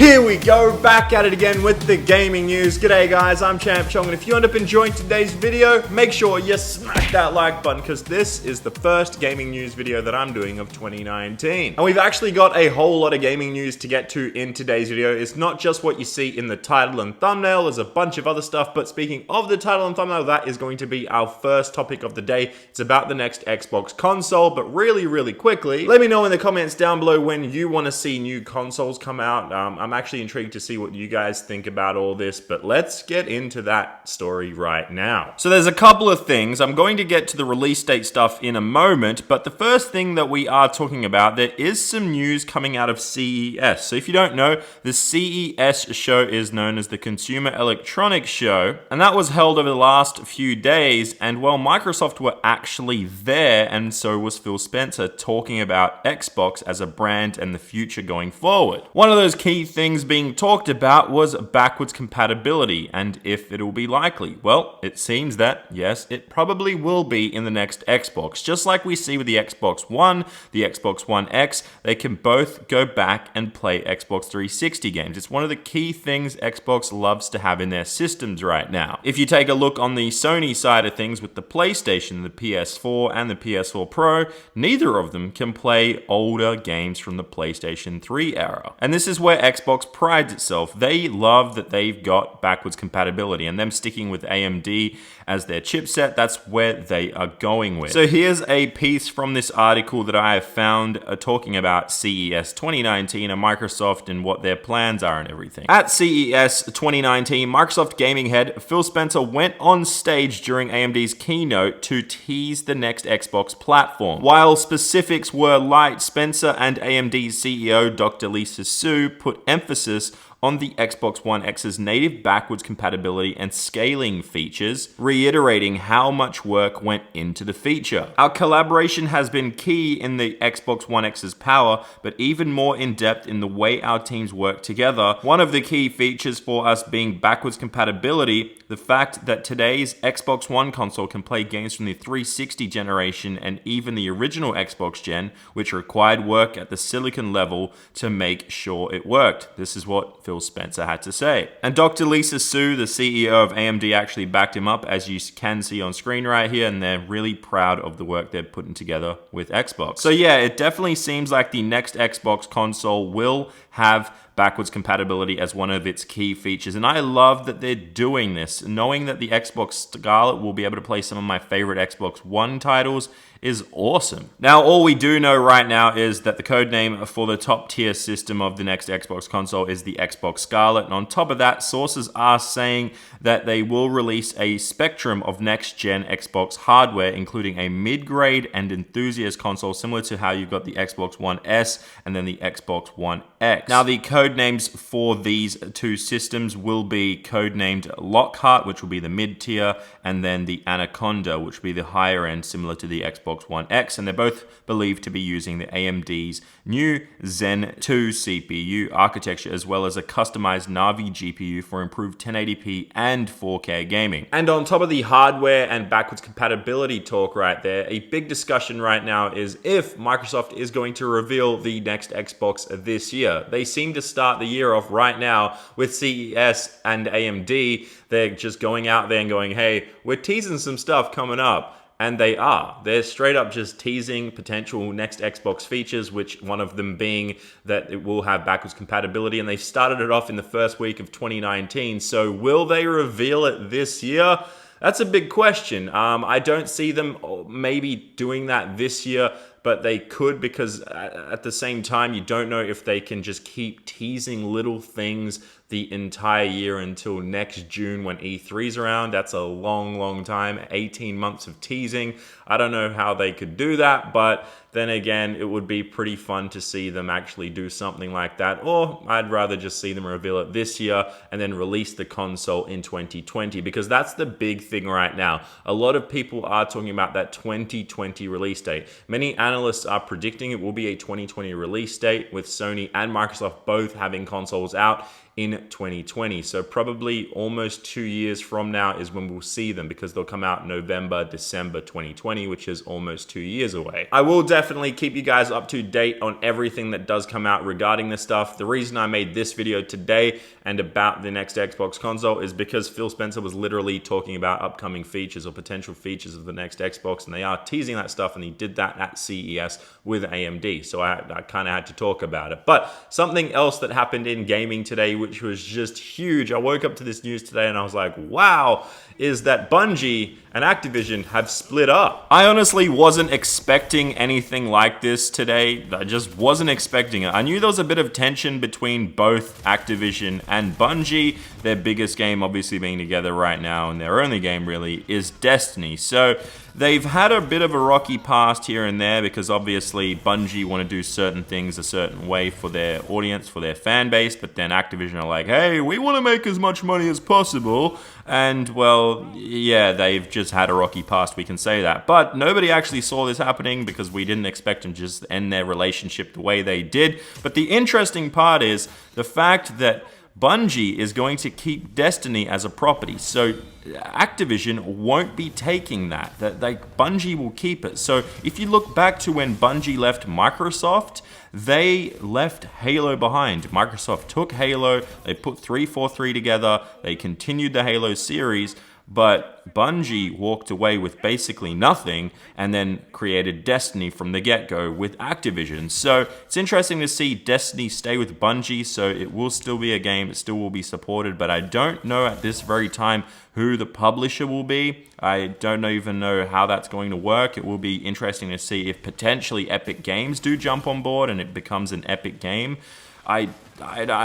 Here we go, back at it again with the gaming news. G'day guys, I'm Champ Chong, and if you end up enjoying today's video, make sure you smack that like button, because this is the first gaming news video that I'm doing of 2019. And we've actually got a whole lot of gaming news to get to in today's video. It's not just what you see in the title and thumbnail, there's a bunch of other stuff, but speaking of the title and thumbnail, that is going to be our first topic of the day. It's about the next Xbox console, but really quickly, let me know in the comments down below when you want to see new consoles come out. I'm actually intrigued to see what you guys think about all this, but let's get into that story right now. So there's a couple of things. I'm going to get to the release date stuff in a moment, but the first thing that we are talking about, there is some news coming out of CES. So if you don't know, the CES show is known as the Consumer Electronics Show, and that was held over the last few days, and well, Microsoft were actually there, and so was Phil Spencer talking about Xbox as a brand and the future going forward. One of those key things being talked about was backwards compatibility and if it will be likely. Well, it seems that yes, it probably will be in the next Xbox. Just like we see with the Xbox One, the Xbox One X, they can both go back and play Xbox 360 games. It's one of the key things Xbox loves to have in their systems right now. If you take a look on the Sony side of things with the PlayStation, the PS4 and the PS4 Pro, neither of them can play older games from the PlayStation 3 era. And this is where Xbox prides itself. They love that they've got backwards compatibility, and them sticking with AMD as their chipset, that's where they are going with. So here's a piece from this article that I have found talking about CES 2019 and Microsoft and what their plans are and everything. At CES 2019, Microsoft gaming head Phil Spencer went on stage during AMD's keynote to tease the next Xbox platform. While specifics were light, Spencer and AMD's CEO Dr. Lisa Su put emphasis on the Xbox One X's native backwards compatibility and scaling features, reiterating how much work went into the feature. Our collaboration has been key in the Xbox One X's power, but even more in depth in the way our teams work together. One of the key features for us being backwards compatibility, the fact that today's Xbox One console can play games from the 360 generation and even the original Xbox gen, which required work at the silicon level to make sure it worked. This is what Phil Spencer had to say. And Dr. Lisa Su, the CEO of AMD, actually backed him up, as you can see on screen right here, and they're really proud of the work they're putting together with Xbox. So yeah, it definitely seems like the next Xbox console will have backwards compatibility as one of its key features, and I love that they're doing this. Knowing that the Xbox Scarlett will be able to play some of my favorite Xbox One titles is awesome. Now, all we do know right now is that the codename for the top tier system of the next Xbox console is the Xbox Scarlett, and on top of that, sources are saying that they will release a spectrum of next-gen Xbox hardware, including a mid-grade and enthusiast console, similar to how you've got the Xbox One S and then the Xbox One X. Now, the codenames for these two systems will be codenamed Lockhart, which will be the mid-tier, and then the Anaconda, which will be the higher end, similar to the Xbox One X, and they're both believed to be using the AMD's new Zen 2 CPU architecture, as well as a customized Navi GPU for improved 1080p and 4K gaming. And on top of the hardware and backwards compatibility talk right there, a big discussion right now is if Microsoft is going to reveal the next Xbox this year. They seem to start the year off right now with CES and AMD. They're just going out there and going, hey, we're teasing some stuff coming up. And they are. They're straight up just teasing potential next Xbox features, which one of them being that it will have backwards compatibility. And they started it off in the first week of 2019. So will they reveal it this year? That's a big question. I don't see them maybe doing that this year, but they could, because at the same time, you don't know if they can just keep teasing little things the entire year until next June when E3's around. That's a long time, 18 months of teasing. I don't know how they could do that, but then again, it would be pretty fun to see them actually do something like that, or I'd rather just see them reveal it this year and then release the console in 2020, because that's the big thing right now. A lot of people are talking about that 2020 release date. Many analysts are predicting it will be a 2020 release date, with Sony and Microsoft both having consoles out in 2020. So probably almost 2 years from now is when we'll see them, because they'll come out November, December 2020, which is almost 2 years away. I will definitely definitely keep you guys up to date on everything that does come out regarding this stuff. The reason I made this video today and about the next Xbox console is because Phil Spencer was literally talking about upcoming features or potential features of the next Xbox, and they are teasing that stuff, and he did that at CES with AMD, so I kind of had to talk about it. But something else that happened in gaming today, which was just huge, I woke up to this news today and I was like, wow, is that Bungie and Activision have split up. I honestly wasn't expecting anything like this today. I just wasn't expecting it. I knew there was a bit of tension between both Activision and Bungie. Their biggest game obviously being together right now, and their only game really is Destiny. So they've had a bit of a rocky past here and there because obviously Bungie want to do certain things a certain way for their audience, for their fan base, but then Activision are like, hey, we want to make as much money as possible. And well, yeah, they've just had a rocky past, we can say that. But nobody actually saw this happening because we didn't expect them to just end their relationship the way they did. But the interesting part is the fact that Bungie is going to keep Destiny as a property. So Activision won't be taking that. Like, Bungie will keep it. So if you look back to when Bungie left Microsoft, they left Halo behind. Microsoft took Halo, they put 343 together, they continued the Halo series, but Bungie walked away with basically nothing and then created Destiny from the get-go with Activision. So it's interesting to see Destiny stay with Bungie, so it will still be a game, it still will be supported, but I don't know at this very time who the publisher will be. I don't even know how that's going to work. It will be interesting to see if potentially Epic Games do jump on board and it becomes an Epic game. I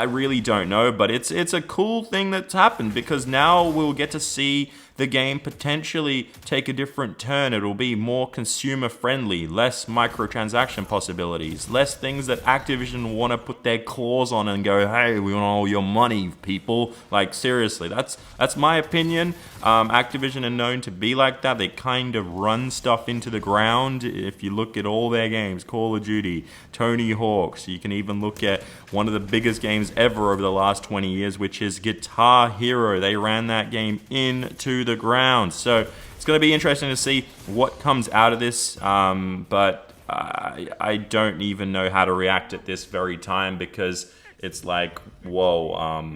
really don't know, but it's a cool thing that's happened because now we'll get to see the game potentially take a different turn. It'll be more consumer friendly, less microtransaction possibilities, less things that Activision want to put their claws on and go, hey, we want all your money, people. Like, seriously, that's my opinion. Activision are known to be like that. They kind of run stuff into the ground. If you look at all their games, Call of Duty, Tony Hawk's, you can even look at one of the biggest games ever over the last 20 years, which is Guitar Hero. They ran that game into the ground. So it's going to be interesting to see what comes out of this, but I don't even know how to react at this very time because it's like, whoa,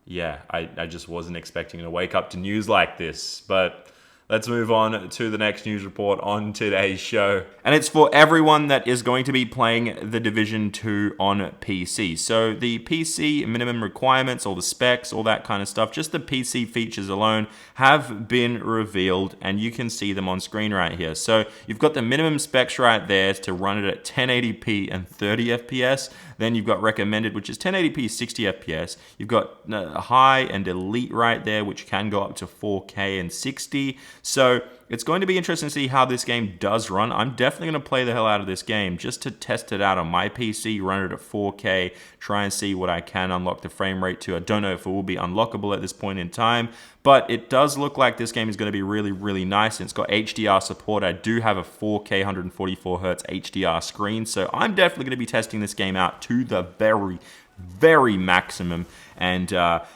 yeah, I just wasn't expecting to wake up to news like this. But let's move on to the next news report on today's show. And it's for everyone that is going to be playing The Division 2 on PC. So the PC minimum requirements, all the specs, all that kind of stuff, just the PC features alone have been revealed and you can see them on screen right here. So you've got the minimum specs right there to run it at 1080p and 30 FPS. Then you've got recommended, which is 1080p, 60 FPS. You've got high and elite right there, which can go up to 4K and 60. So it's going to be interesting to see how this game does run. I'm definitely going to play the hell out of this game just to test it out on my PC, run it at 4K, try and see what I can unlock the frame rate to. I don't know if it will be unlockable at this point in time, but it does look like this game is going to be really, really nice. And it's got HDR support. I do have a 4K 144Hz HDR screen, so I'm definitely going to be testing this game out to the very maximum, and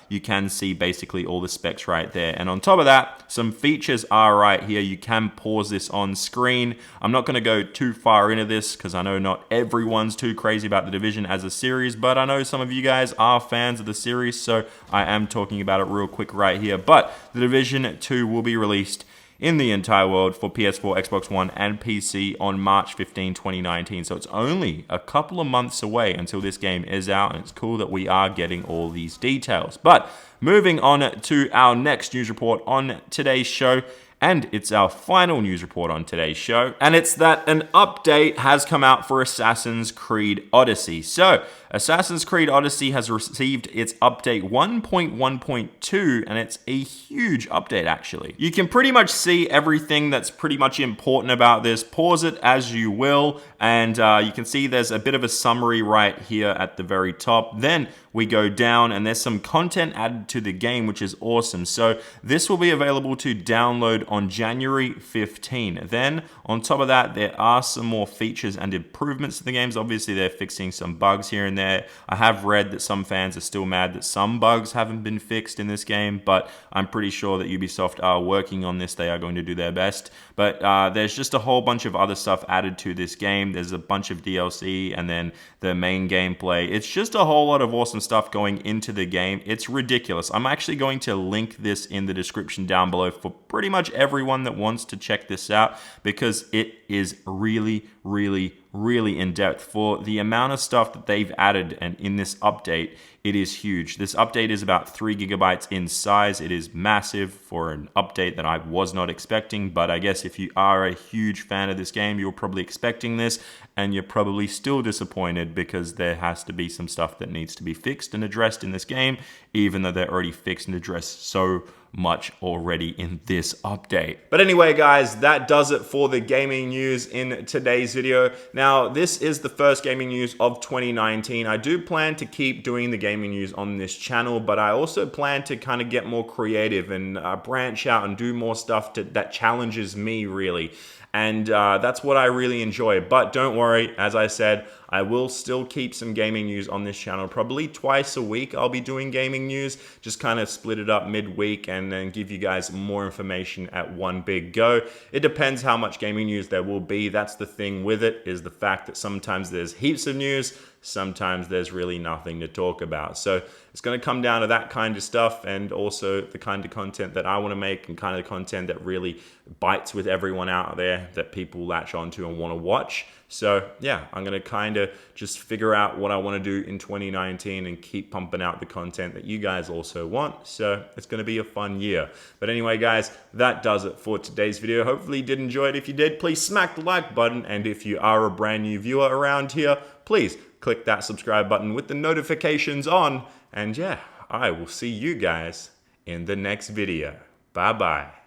you can see basically all the specs right there. And on top of that, some features are right here. You can pause this on screen. I'm not going to go too far into this because I know not everyone's too crazy about The Division as a series, but I know some of you guys are fans of the series, so I am talking about it real quick right here. But The Division 2 will be released in the entire world for PS4, Xbox One, and PC on March 15, 2019. So it's only a couple of months away until this game is out, and it's cool that we are getting all these details. But moving on to our next news report on today's show, and it's our final news report on today's show, and it's that an update has come out for Assassin's Creed Odyssey. So Assassin's Creed Odyssey has received its update 1.1.2, and it's a huge update actually. You can pretty much see everything that's pretty much important about this. Pause it as you will, and you can see there's a bit of a summary right here at the very top. Then we go down and there's some content added to the game, which is awesome. So this will be available to download on January 15. Then, on top of that, there are some more features and improvements to the games. Obviously, they're fixing some bugs here and there. I have read that some fans are still mad that some bugs haven't been fixed in this game, but I'm pretty sure that Ubisoft are working on this. They are going to do their best. But there's just a whole bunch of other stuff added to this game. There's a bunch of DLC and then the main gameplay. It's just a whole lot of awesome stuff going into the game. It's ridiculous. I'm actually going to link this in the description down below for pretty much everyone that wants to check this out, because it is really, really, really in depth. For the amount of stuff that they've added and in this update, it is huge. This update is about 3 gigabytes in size. It is massive for an update that I was not expecting, but I guess if you are a huge fan of this game, you're probably expecting this, and you're probably still disappointed because there has to be some stuff that needs to be fixed and addressed in this game, even though they're already fixed and addressed so much already in this update. But anyway, guys, that does it for the gaming news in today's video. Now, this is the first gaming news of 2019. I do plan to keep doing the gaming news on this channel, but I also plan to kind of get more creative and branch out and do more stuff that challenges me, really. And that's what I really enjoy. But don't worry, as I said, I will still keep some gaming news on this channel. Probably twice a week I'll be doing gaming news. Just kind of split it up midweek and then give you guys more information at one big go. It depends how much gaming news there will be. That's the thing with it, is the fact that sometimes there's heaps of news, sometimes there's really nothing to talk about. So it's going to come down to that kind of stuff, and also the kind of content that I want to make and kind of content that really bites with everyone out there that people latch onto and want to watch. So yeah, I'm going to kind of just figure out what I want to do in 2019 and keep pumping out the content that you guys also want. So it's going to be a fun year. But anyway, guys, that does it for today's video. Hopefully you did enjoy it. If you did, please smack the like button. And if you are a brand new viewer around here, please click that subscribe button with the notifications on. And yeah, I will see you guys in the next video. Bye-bye.